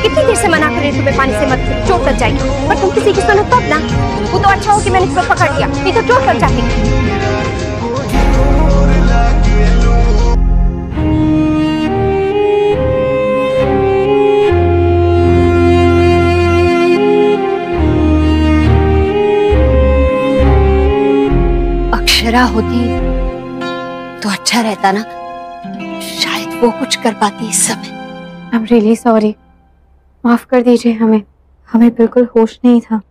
कितनी देर से मना कर रही तुम्हें पानी से मत, चोट लग जाएगी। पर तुम किसी की सुनो तब ना। वो तो अच्छा हो कि मैंने तुम्हें पकड़ लिया, नहीं तो चोट लग जाती। अक्षरा होती तो अच्छा रहता ना, शायद वो कुछ कर पाती इस समय। I'm really sorry, माफ कर दीजिए हमें बिल्कुल होश नहीं था।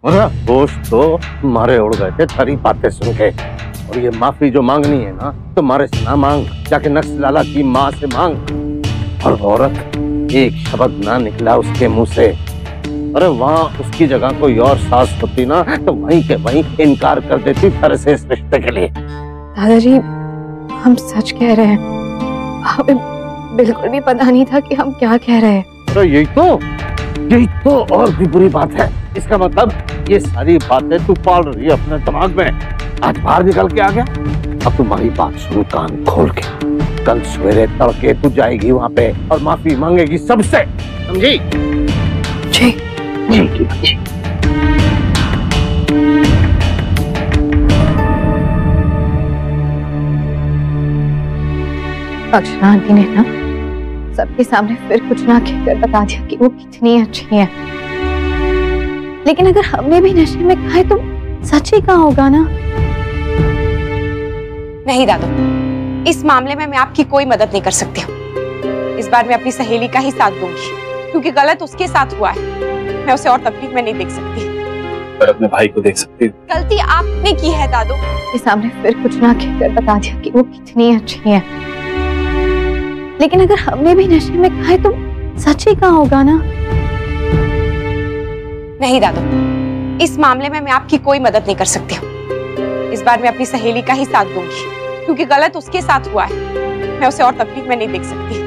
होश तो मारे उड़ गए थे थारी बातें सुन के। और ये माफी जो मांगनी है ना, तो मारे से ना मांग, जाके नक्श लाला की माँ से मांग। और औरत एक शब्द ना निकला उसके मुंह से। अरे वहाँ उसकी जगह कोई और सास होती ना, तो वहीं के वहीं इनकार कर देती थारे से इस रिश्ते के लिए। दादाजी, हम सच कह रहे हैं, हमें बिल्कुल भी पता नहीं था कि हम क्या कह रहे हैं। तो यही तो और भी बुरी बात है। इसका मतलब ये सारी बातें तू पाल रही है अपने दिमाग में, आज बाहर निकल के आ गया। अब तुम्हारी बात सुन कान खोल के, कल सवेरे तड़के तू जाएगी वहाँ पे और माफी मांगेगी सबसे, समझी? जी जी। अक्षरा आंटी ने ना सबके सामने फिर कुछ ना कहकर बता दिया कि वो कितनी अच्छी है। लेकिन अगर हमने भी नशे में खाए तो सच ही कहा होगा ना। नहीं दादू, इस मामले में मैं आपकी कोई मदद नहीं कर सकती हूँ। इस बार मैं अपनी सहेली का ही साथ दूंगी, क्योंकि गलत उसके साथ हुआ है। मैं उसे और तकलीफ में नहीं देख सकती। पर अपने भाई को देख सकती। गलती आपने की है दादू। के सामने फिर कुछ ना कहकर बता दिया कि वो कितनी अच्छी है। लेकिन अगर हमने भी नशे में खाए तो सच ही कहा होगा ना। नहीं दादू, इस मामले में मैं आपकी कोई मदद नहीं कर सकती हूँ। इस बार मैं अपनी सहेली का ही साथ दूंगी, क्योंकि गलत उसके साथ हुआ है। मैं उसे और तकलीफ में नहीं देख सकती।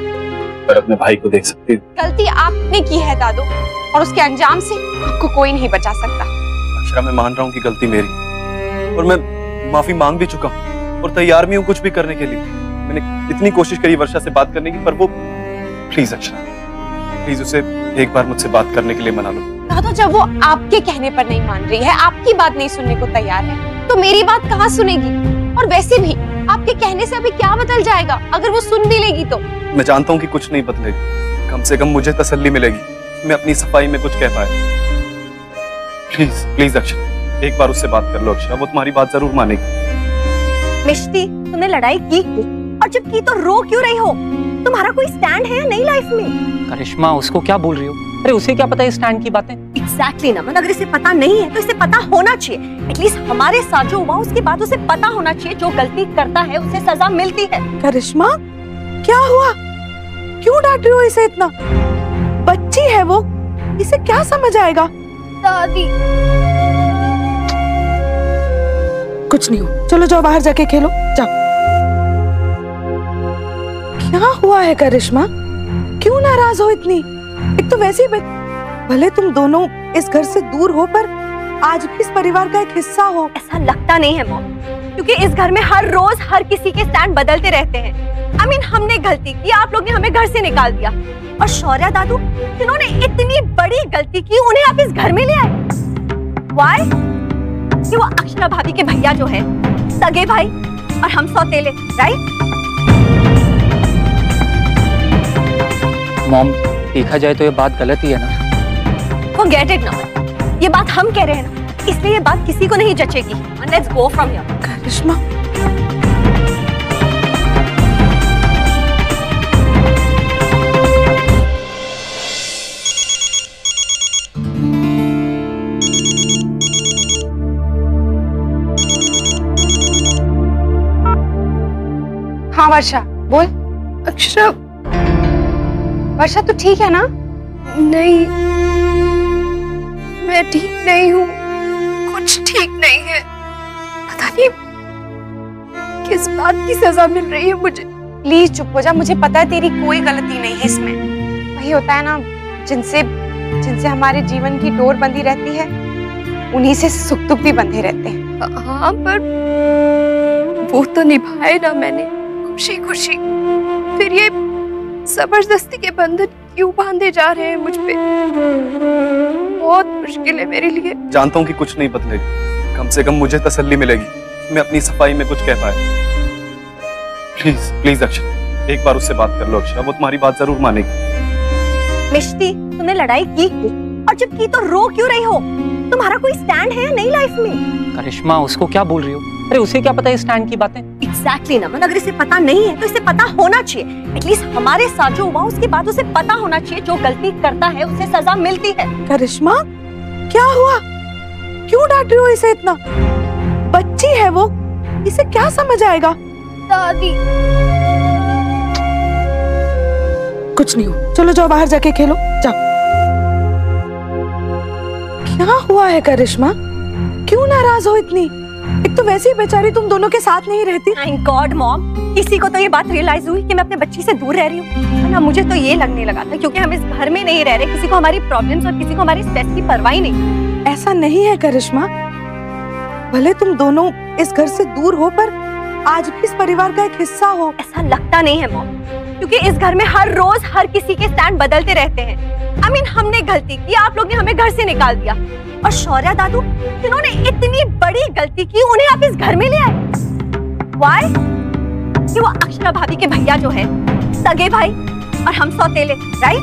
पर अपने भाई को देख सकती। गलती आपने की है दादू, और उसके अंजाम से आपको कोई नहीं बचा सकता। अक्षरा, मैं मान रहा हूँ कि गलती मेरी, और मैं माफी मांग भी चुका हूँ और तैयार भी हूँ कुछ भी करने के लिए। मैंने इतनी कोशिश करी वर्षा से बात करने की, पर वो प्लीज अक्षरा, प्लीज उसे एक बार मुझसे बात करने के लिए मना लो। दादू, जब वो आपके कहने पर नहीं मान रही है, आपकी बात नहीं सुनने को तैयार है, तो मेरी बात कहाँ सुनेगी? और वैसे भी आपके कहने से अभी क्या बदल जाएगा अगर वो सुन भी लेगी तो? मैं जानता हूँ कि कुछ नहीं बदलेगा, कम से कम मुझे तसल्ली मिलेगी, मैं अपनी सफाई में कुछ कह पाया। प्लीज प्लीज अक्षरा, एक बार उससे बात कर लो अक्षरा, वो तुम्हारी बात जरूर मानेगी। मिष्टी, तुमने लड़ाई की और जब की तो रो क्यों रही हो? तुम्हारा कोई स्टैंड है या नहीं लाइफ में? करिश्मा, उसको क्या बोल रही हो? अरे उसे क्या पता है स्टैंड की बातें? एग्जैक्टली नमन, अगर इसे पता नहीं है तो इसे पता होना चाहिए। एटलीस्ट हमारे साथ जो हुआ उसके बाद उसे पता होना चाहिए, जो गलती करता है उसे सजा मिलती है। करिश्मा, क्या हुआ? क्यों डांट रही हो इसे इतना? बच्ची है वो, इसे क्या समझ आएगा? दादी, कुछ नहीं हो, चलो जाओ बाहर जाके खेलो, जाओ। क्या हुआ है करिश्मा? क्यों नाराज हो इतनी? एक तो वैसे ही भले तुम दोनों इस घर से दूर हो, पर आज भी इस परिवार का एक हिस्सा हो। ऐसा लगता नहीं है मॉम, क्योंकि इस घर में हर रोज हर किसी के स्टैंड बदलते रहते हैं। I mean, हमने गलती की, आप लोग ने हमें घर से निकाल दिया, और शौर्या दादू जिन्होंने इतनी बड़ी गलती की, उन्हें आप इस घर में ले आए। Why? कि वो अक्षरा भाभी के भैया जो है सगे भाई और हम सौतेले, राइट? मॉम, देखा जाए तो ये बात गलत ही है ना। Forget it नमन, ये बात हम कह रहे हैं ना, इसलिए ये बात किसी को नहीं जचेगी। Let's go from here. करिश्मा, हाँ वर्षा, बोल। अक्षरा, वर्षा तू ठीक है ना? नहीं, मैं ठीक नहीं हूँ, कुछ ठीक नहीं है। पता नहीं किस बात की सजा मिल रही है मुझे। प्लीज चुप हो जा, मुझे पता है तेरी कोई गलती नहीं है इसमें। वही होता है ना, जिनसे हमारे जीवन की डोर बंधी रहती है, उन्हीं से सुख दुख भी बंधे रहते हैं। हाँ, पर वो तो निभाए ना मैंने खुशी खुशी, फिर ये जबरदस्ती के बंधन क्यों बांधे जा रहे हैं मुझ पे? बहुत मुश्किल है मेरे लिए। जानता हूँ कि कुछ नहीं बदलेगा, कम से कम मुझे तसल्ली मिलेगी, मैं अपनी सफाई में कुछ कह पाया। प्लीज प्लीज अक्षरा, एक बार उससे बात कर लो अक्षरा, वो तुम्हारी बात जरूर मानेगी। मिष्टी, तुमने लड़ाई की और जब की तो रो क्यों रही हो? तुम्हारा कोई स्टैंड है या नहीं लाइफ में? करिश्मा, उसको क्या बोल रही हो? अरे उसे क्या पता है स्टैंड की बातें? एग्जैक्टली नमन, अगर इसे पता नहीं है तो इसे पता होना चाहिए। एटलीस्ट हमारे साथ जो हुआ उसके बाद उसे पता होना चाहिए, जो गलती करता है उसे सजा मिलती है। करिश्मा, क्या हुआ? क्यों डांट रही हो इसे इतना? बच्ची है वो, इसे क्या समझ आएगा? दादी, कुछ नहीं हो, चलो जाओ बाहर जाके खेलो, जाओ। क्या हुआ है करिश्मा? क्यों नाराज हो इतनी? एक तो वैसे ही बेचारी तुम दोनों के साथ नहीं रहती। थैंक गॉड मॉम, किसी को तो ये बात रियलाइज हुई कि मैं अपने बच्ची से दूर रह रही हूँ। ना मुझे तो ये लगने लगा था क्योंकि हम इस घर में नहीं रह रहे, किसी को हमारी प्रॉब्लम्स और किसी को हमारी स्ट्रेस की परवाह ही नहीं। ऐसा नहीं है करिश्मा, भले तुम दोनों इस घर से दूर हो पर आज भी इस परिवार का एक हिस्सा हो। ऐसा लगता नहीं है मॉम, क्योंकि इस घर में हर रोज हर किसी के स्टैंड बदलते रहते हैं। I mean, हमने गलती की, आप लोग ने हमें घर से निकाल दिया, और शौर्या दादू जिन्होंने इतनी बड़ी गलती की उन्हें आप इस घर में ले आए। Why? कि वो अक्षरा भाभी के भैया जो है सगे भाई और हम सौतेले, राइट?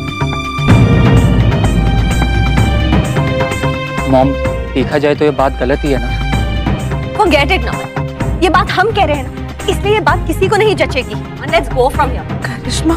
मॉम, देखा जाए तो ये बात गलत ही है ना। Forget it नमन, ये बात हम कह रहे हैं ना, इसलिए ये बात किसी को नहीं जचेगी। Let's go from here. Karishma,